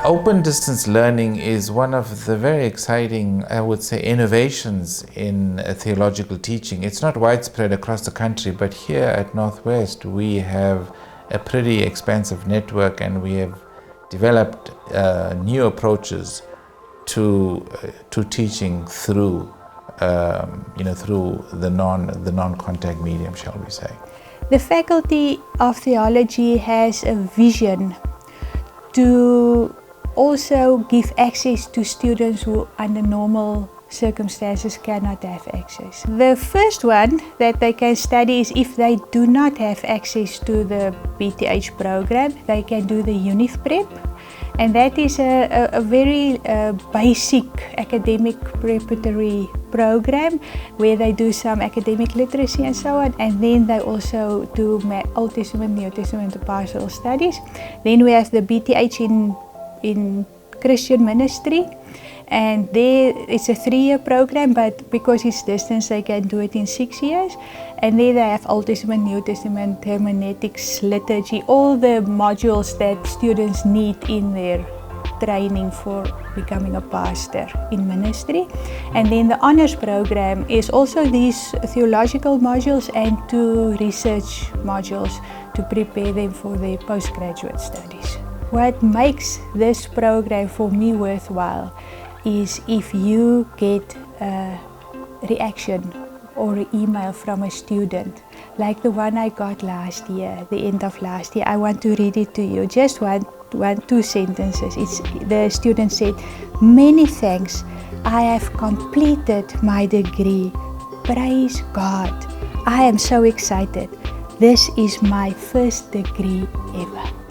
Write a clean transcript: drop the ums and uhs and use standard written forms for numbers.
Open distance learning is one of the very exciting, I would say, innovations in theological teaching. It's not widespread across the country, but here at Northwest we have a pretty expansive network, and we have developed new approaches to teaching through through the non-contact medium, shall we say. The Faculty of Theology has a vision to also give access to students who under normal circumstances cannot have access. The first one that they can study is if they do not have access to the BTH program, they can do the UniFrep, and that is a very basic academic preparatory program where they do some academic literacy and so on, and then they also do Old Testament, New Testament, and pastoral studies. Then we have the BTH in Christian ministry, and there it's a 3-year program, but because it's distance they can do it in 6 years. And there they have Old Testament, New Testament, hermeneutics, liturgy, all the modules that students need in their training for becoming a pastor in ministry. And then the honors program is also these theological modules and 2 research modules to prepare them for their postgraduate studies. What makes this program for me worthwhile is if you get a reaction or an email from a student, like the one I got last year, the end of last year. I want to read it to you, just two sentences. The student said, "Many thanks, I have completed my degree. Praise God. I am so excited. This is my first degree ever."